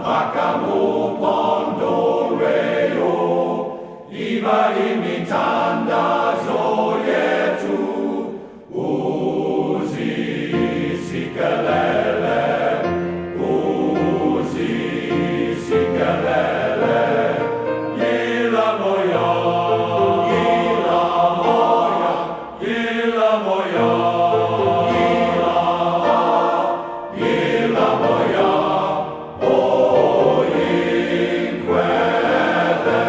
Makamupondoreo, iva imitanda zoyetu, uzi sikelele, uzi sikelele, yila moya, yila moya, yila moya, yila moya. Oh, inquete,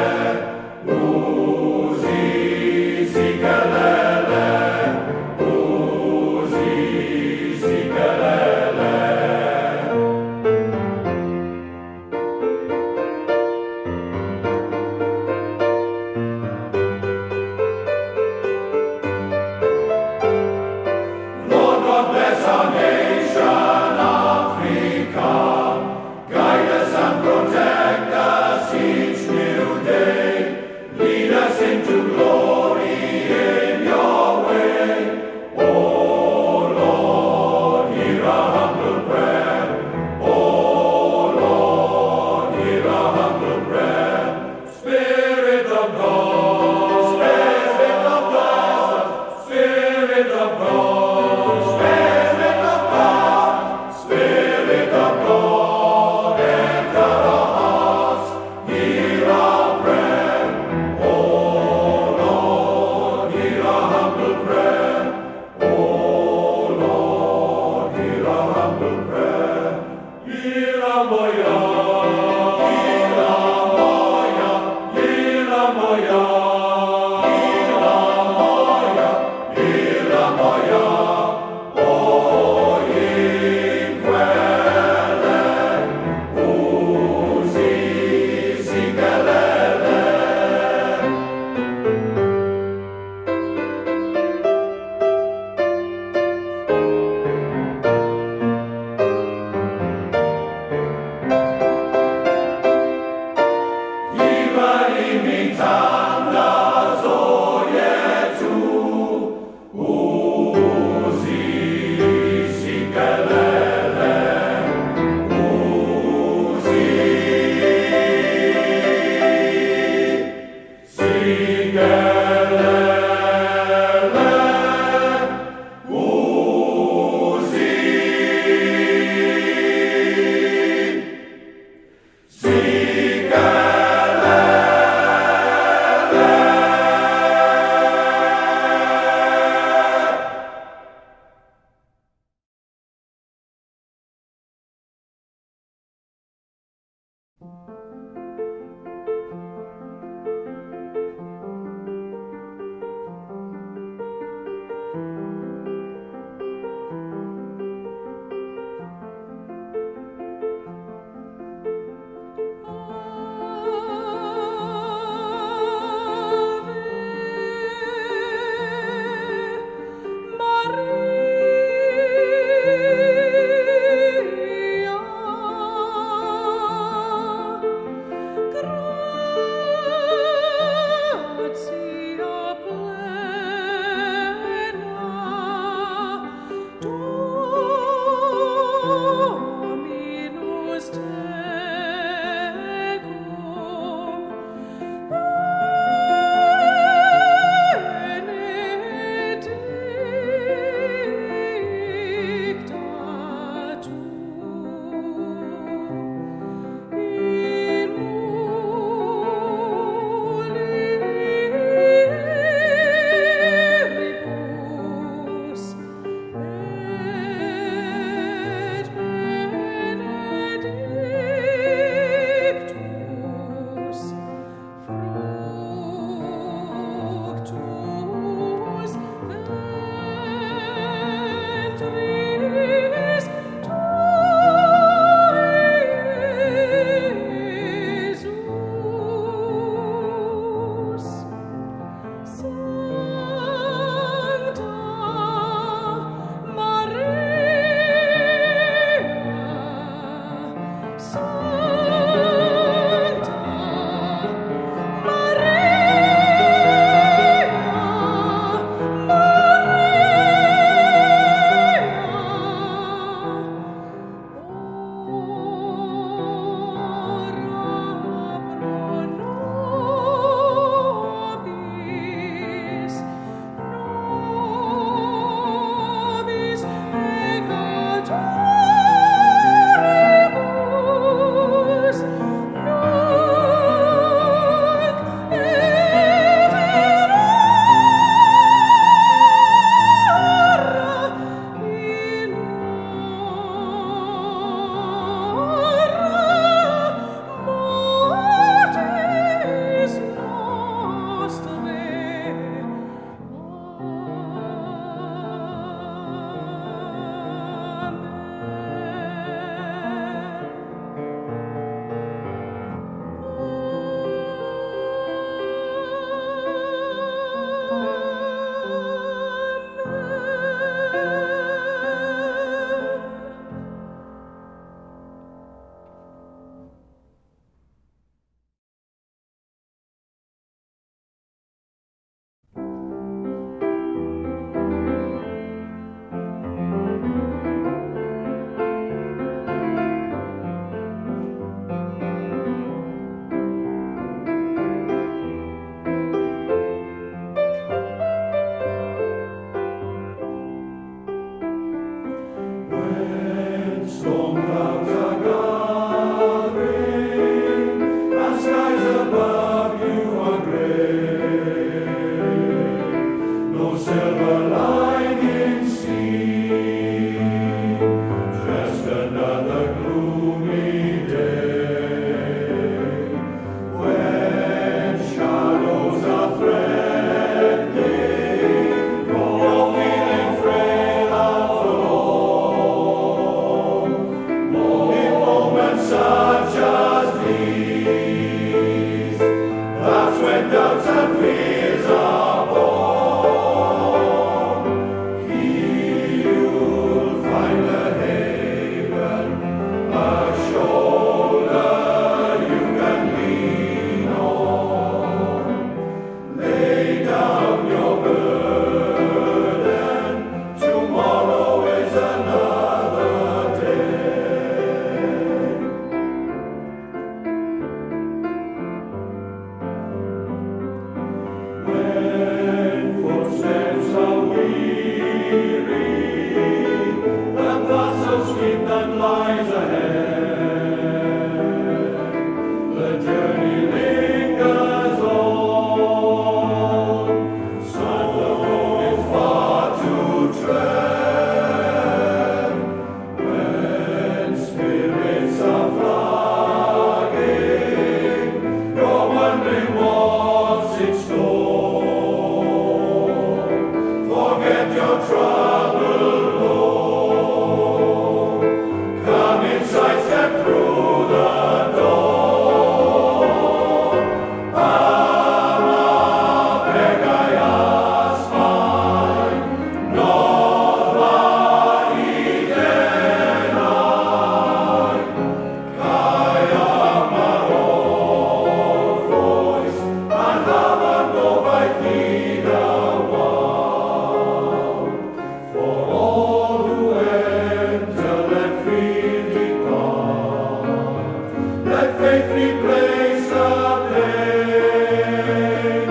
Let faith replace the pain.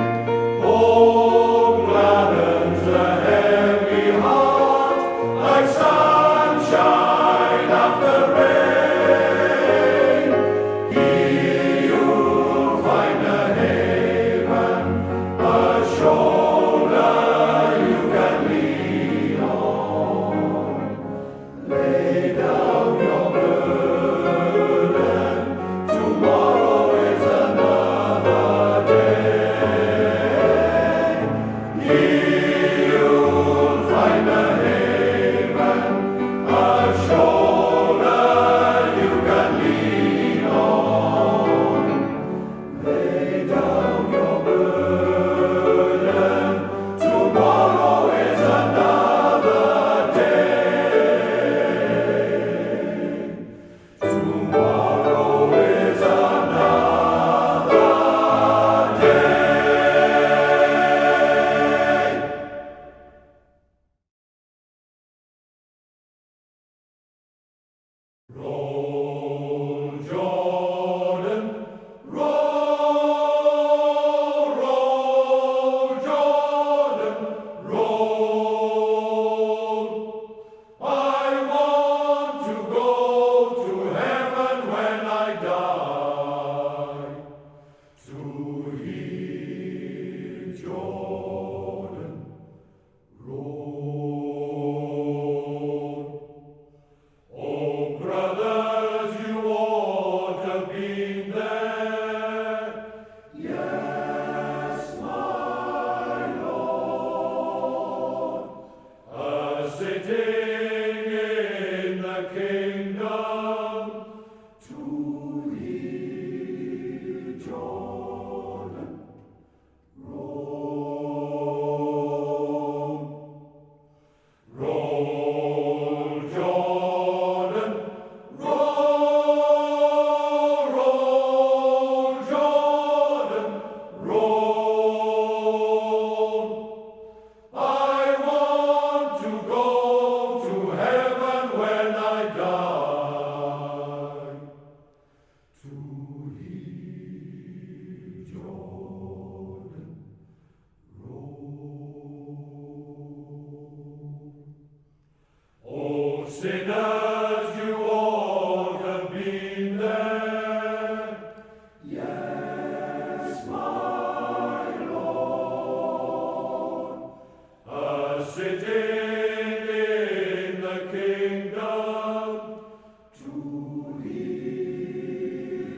Hope gladdens the heavy heart like sunshine after rain. Here you'll find a haven, a shoulder you can lean on. Lay down your burden. Tomorrow is another day. Here you'll find a haven, a shoulder you can lean on. Lay down your burden. Tomorrow is another day. Tomorrow is another day. Roll, Jordan, roll, roll, Jordan, roll. I want to go to heaven when I die, to hear Jordan roll. Oh, brothers, you ought to be there. Yes, my Lord, sitting in the kingdom to hear Jordan roll. Roll, Jordan, roll, roll, Jordan, roll. I want to go to heaven when I die, to hear Jordan roll. Oh, sinners, you ought to be there. Yes, my Lord, sitting in the kingdom to hear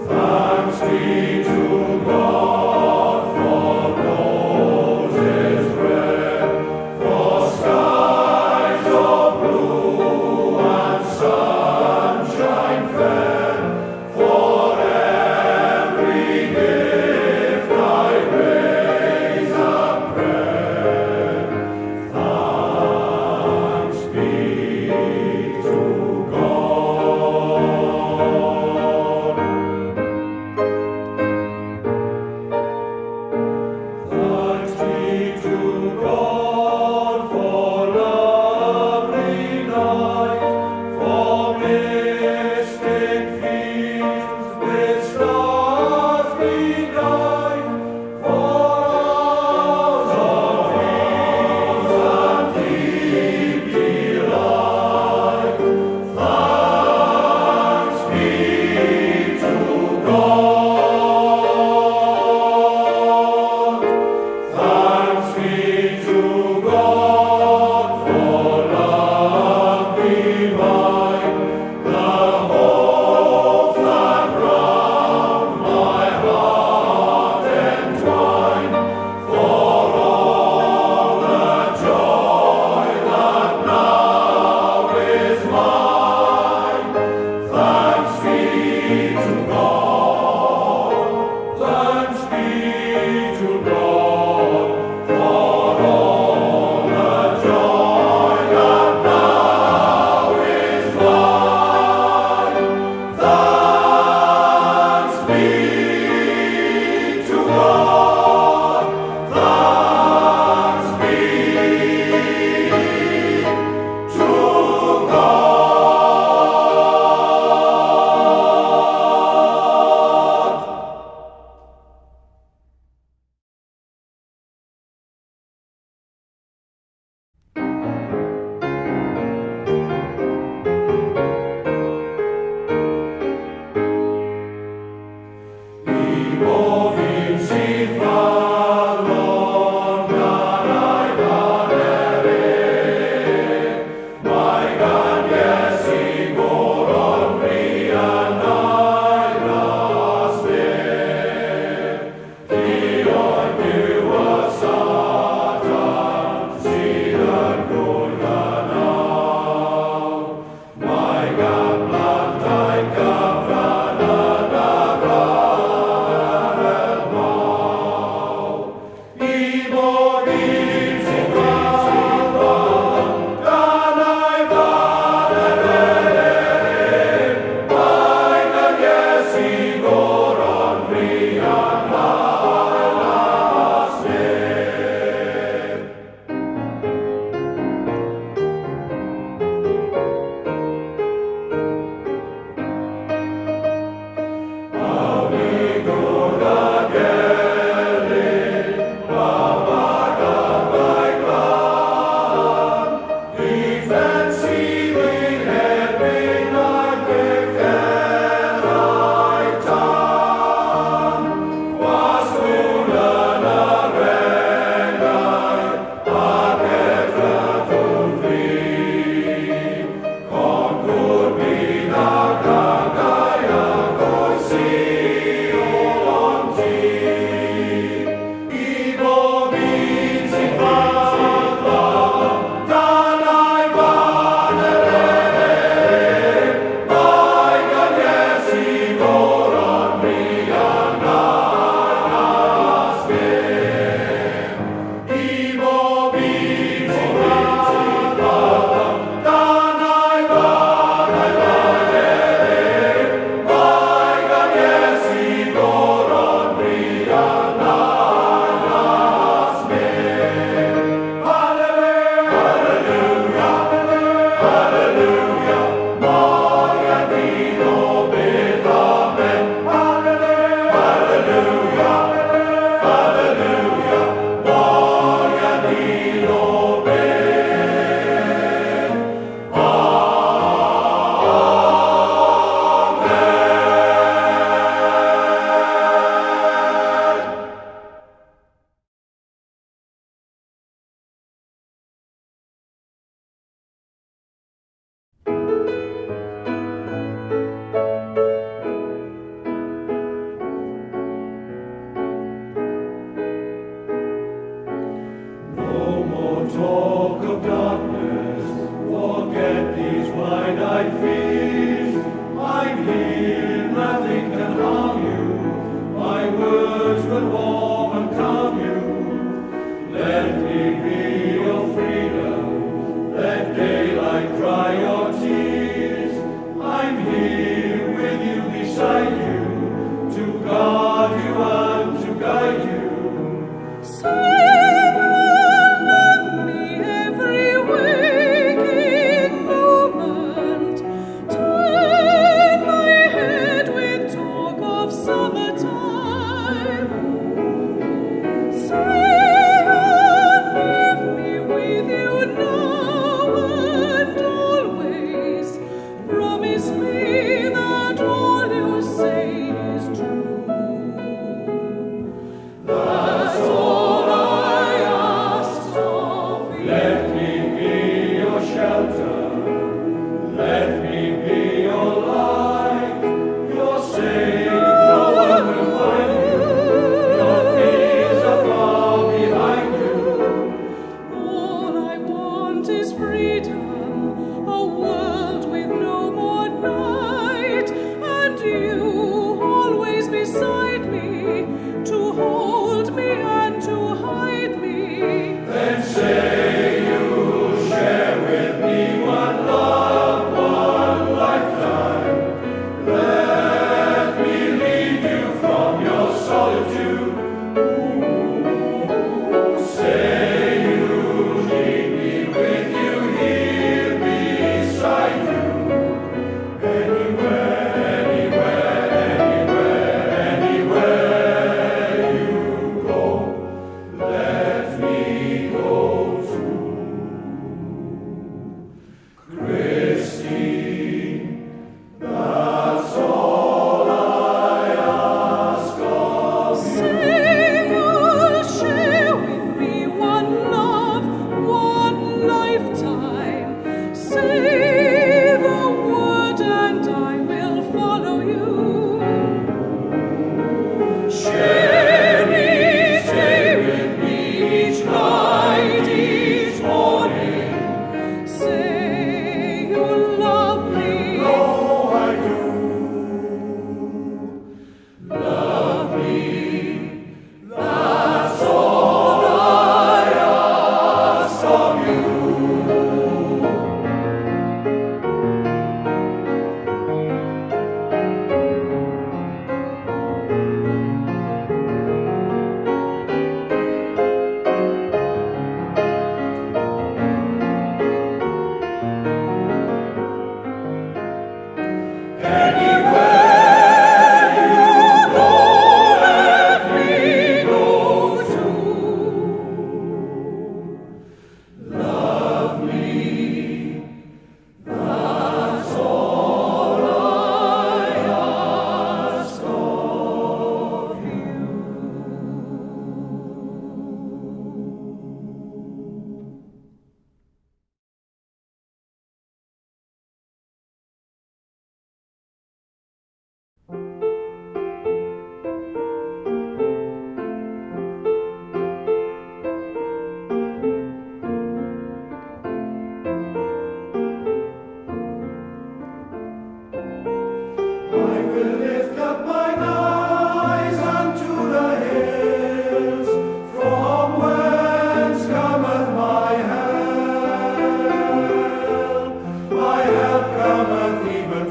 Thanks be to God for roses red, for skies of blue and sunshine fair, for every gift I raise a prayer. Thanks be to God. Thanks be to God for lovely night, for mystic fields with stars bedight, for hours of peace and deep delight. Thanks be to God. Thanks be to God for love divine, the hope that round my heart entwine, for all the joy that now is mine. Thanks be to God. Thanks be to God for all the joy that now is mine. Thanks be to God. Thanks be to God. talk of darkness, forget these wide-eyed fears. I'm here, nothing can harm you. My words will warm and calm you. Let me be your freedom. Let daylight dry your tears. I'm here with you, beside you, to guard you and to guide you.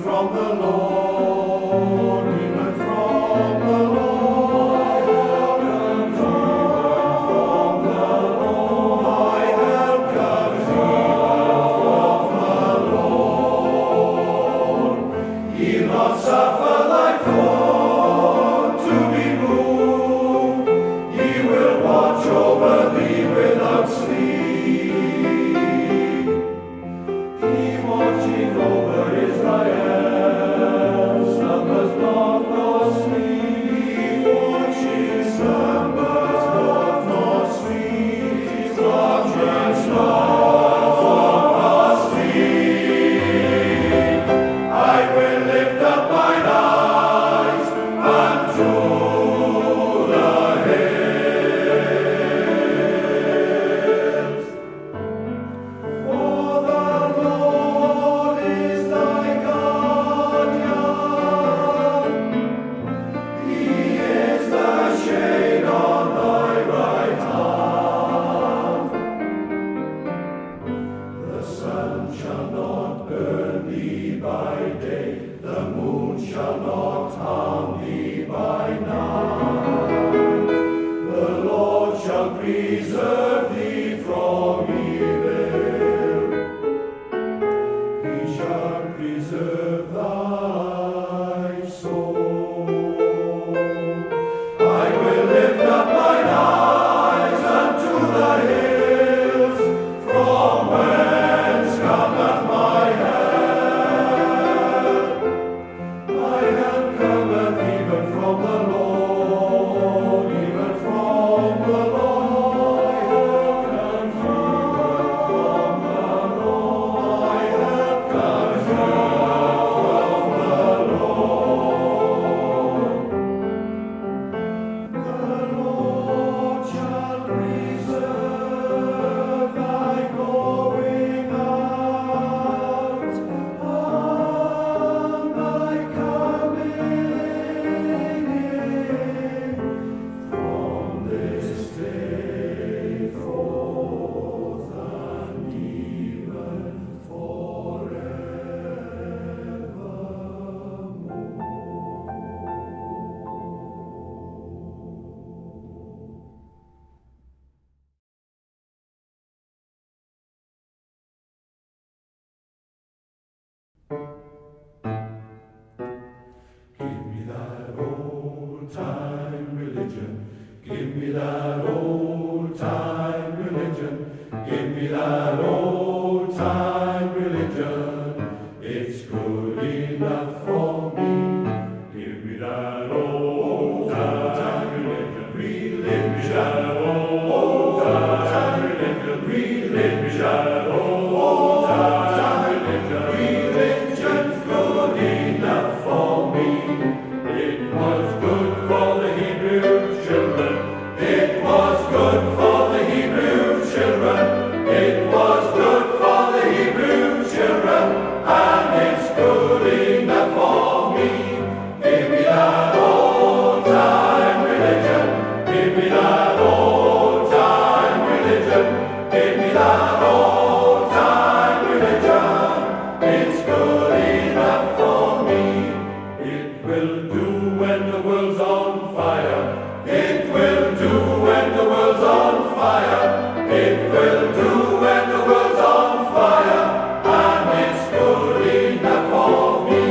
From the Lord. The moon shall not harm thee by night. The Lord shall preserve thee from evil. He shall preserve thy soul. I will lift up mine eyes unto the hills, from whence cometh my help. My help cometh even from the Lord, even from the Lord. My help comes even from the Lord. My help comes from the Lord. The Lord shall preserve thy going out and thy coming in from this day forth and even Give me that old-time religion. Give me that old-time religion. Give me that old-time religion. It's good enough for me. Give me that old-time religion. That old-time religion. That old-time religion. Religion's good enough for me. It was good for the Hebrew children. It was good for the Hebrew children. It was good for the Hebrew children. And it's good enough for me. Give me that old-time religion. Give me that old-time religion. Give me that old-time religion. It's good enough for me. It will do when the world's on fire. It will do when the world's on fire. It will do when the world's on fire. And it's good enough for me.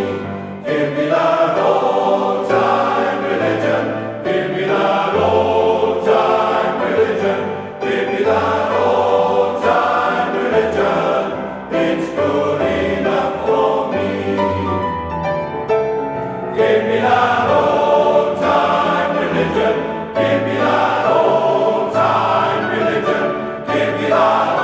Give me that old-time religion. Give me that old-time religion. Give me that old-time religion. It's good enough for me. Give me that old-time religion. Give me that old-time religion. Give me that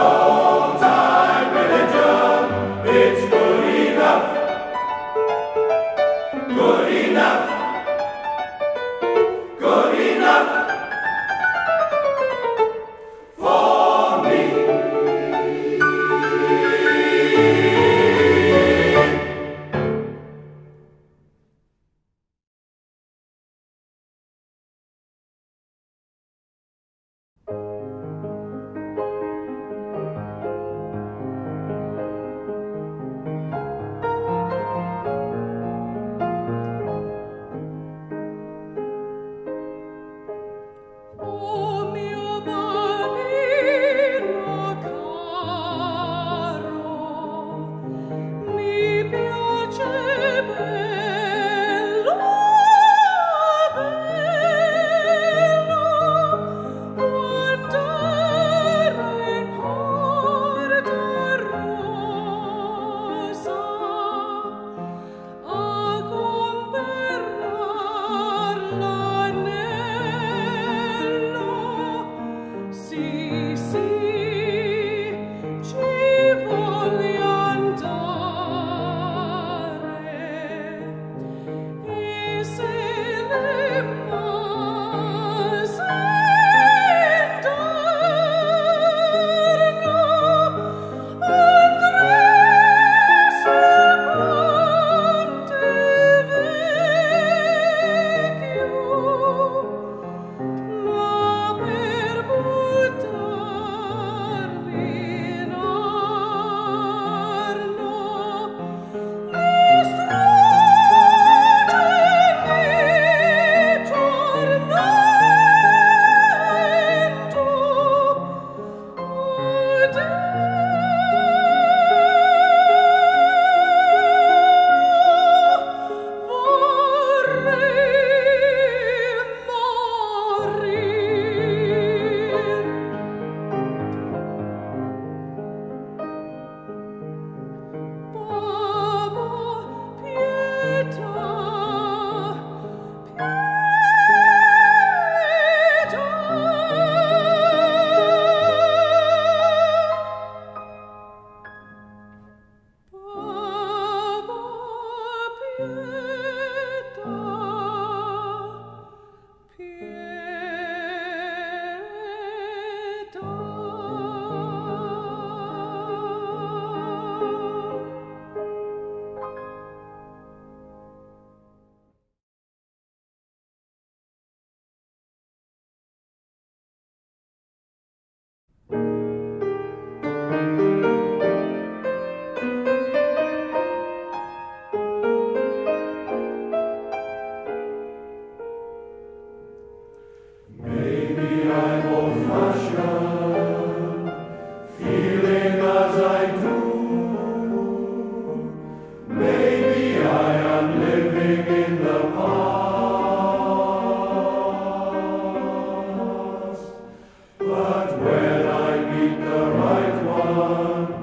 right one.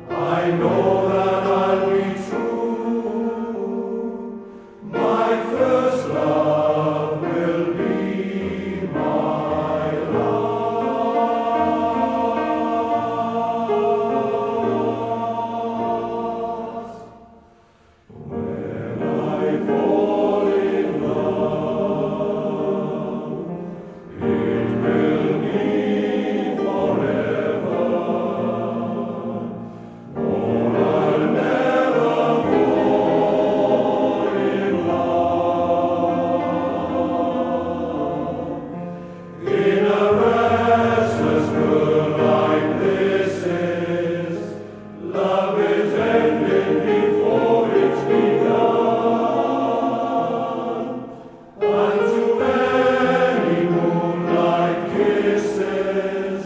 I know that I'll be true. My first love will be my last. When I fall in love, it will be forever. Or I'll never fall in love. In a restless world like this is, love is ended before it's begun. And to many moonlight kisses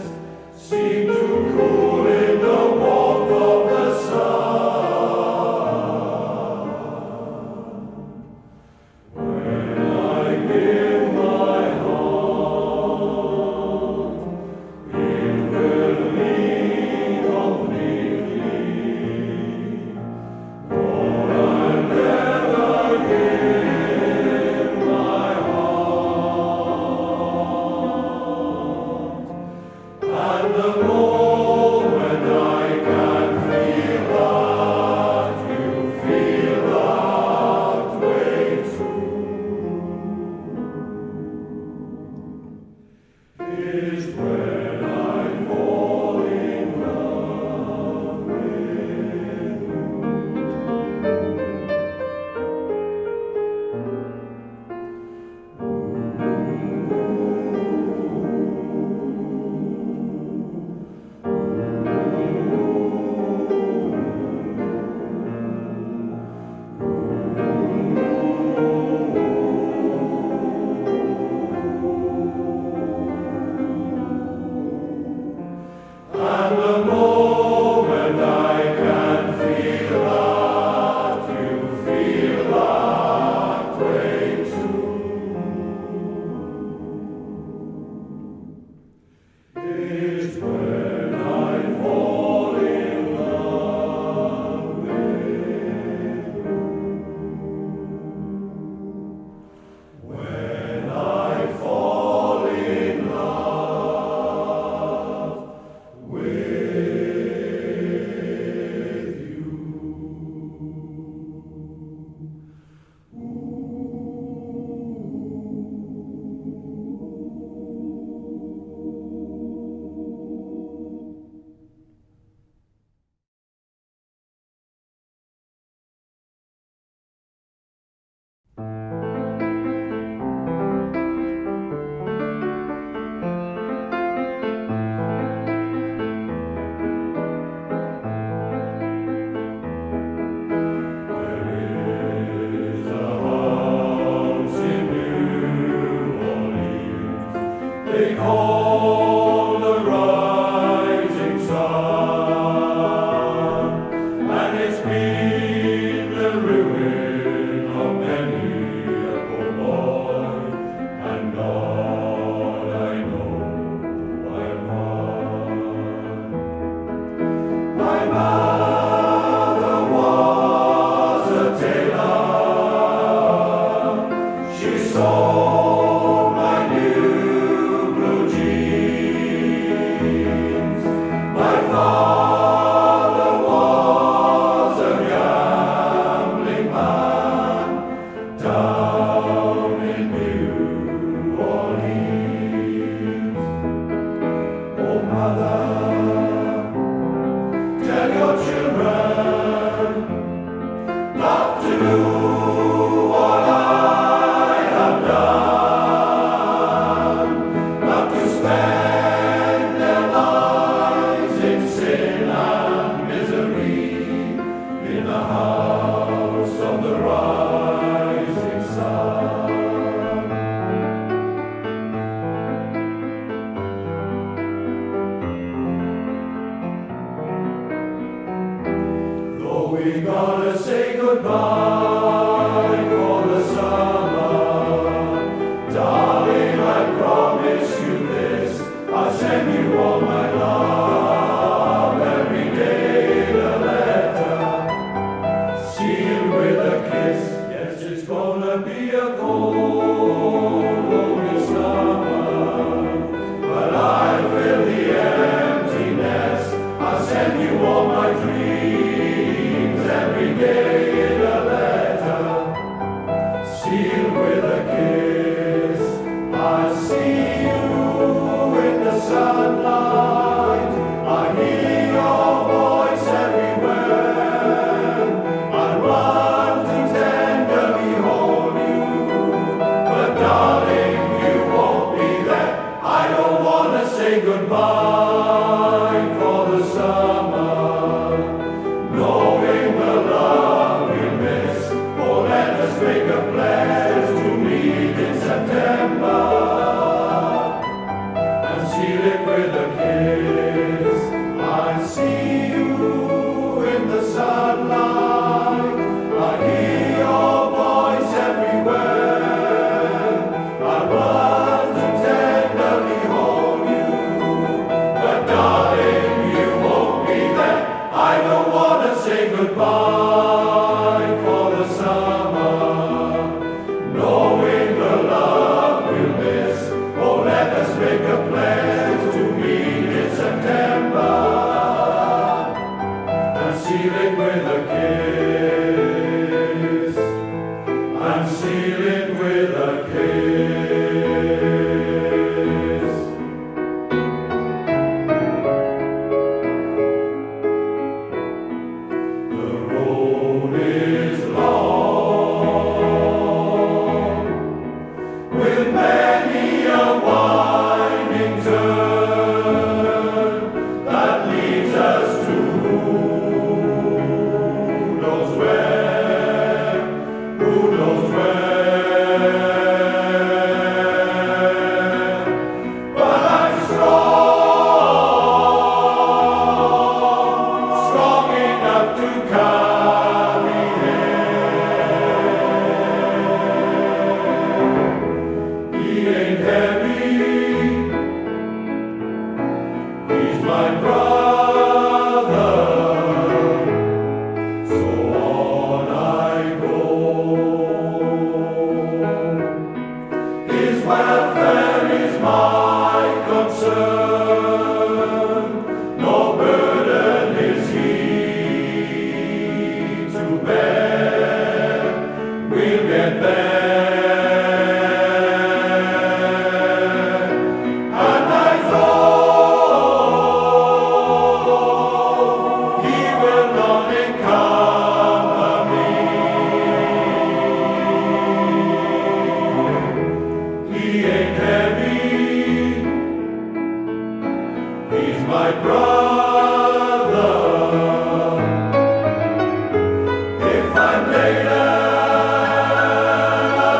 seem to cool in the warmth of the sun. When I give my heart, it will leave completely. For I'll never give my heart. And the moment I can feel that you feel that way too, is when I fall in love with And the moment I can feel that you feel that way too, is when I fall in love with you. When I fall in love with you. There is a house in New Orleans they call the Rising Sun, and it's been the ruin of many a poor boy, and God, I know I'm one. My mother was a tailor. She sewed my new blue jeans. My father was a gambling man down in New Orleans. Oh, mother, tell your children not to do what I have done, not to spend their lives in sin and misery in the house of the rising sun. Though we gotta say goodbye for the summer, darling, I promise you this, I'll send you all my love. send you all my dreams every day in a letter, sealed with a kiss. I see you in the sunlight, I hear your voice everywhere. I run to tenderly hold you, but darling, you won't be there. I don't wanna say goodbye for the summer, knowing the love we miss. Oh, let us make a pledge to meet in September and seal it with a kiss. I see you in the sunlight, I hear your voice everywhere. I run to tenderly hold you, but darling, you won't be there. I don't wanna say goodbye for the summer, knowing the love we'll miss. Oh, let us make a pledge to meet in September and seal it with a kiss, and seal it with a kiss. The road is long, with many a winding turn that leads us to who knows where, who knows where. But I'm strong, strong enough to carry him. He ain't heavy, he's my brother, so on I go. His welfare is my concern, no burden is he to bear. We'll get there, and I know he will not encumber me. He ain't heavy, he's my brother. If I'm late at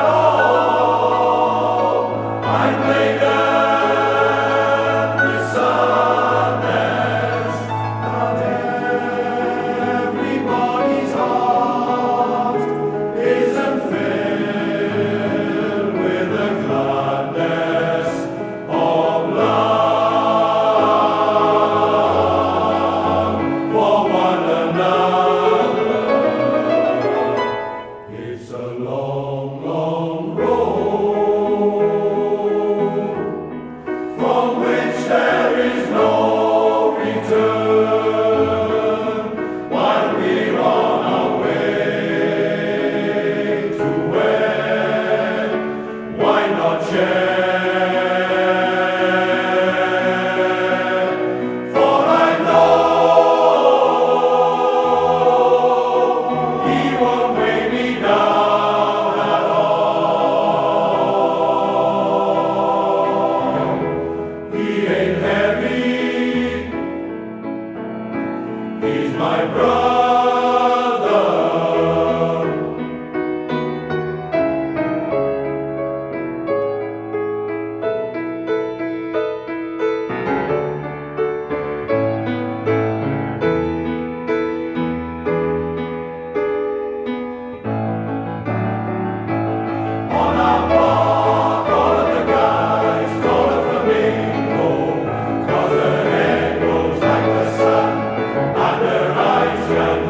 all, I'm late at the sunnest. Not everybody's heart isn't filled with the gladness of love for one another. It's a long, long road from which there is no return, while we're on our way to where, why not share? For I know he won't weigh me down at all. He ain't heavy, he's my brother. On our walk, all of the guys call a flamingo, 'cause her hair glows like the sun, and her eyes shine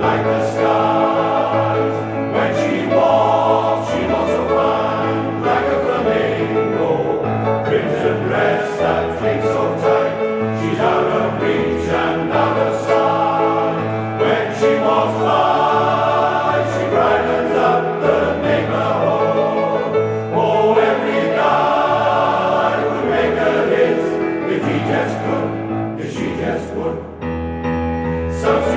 So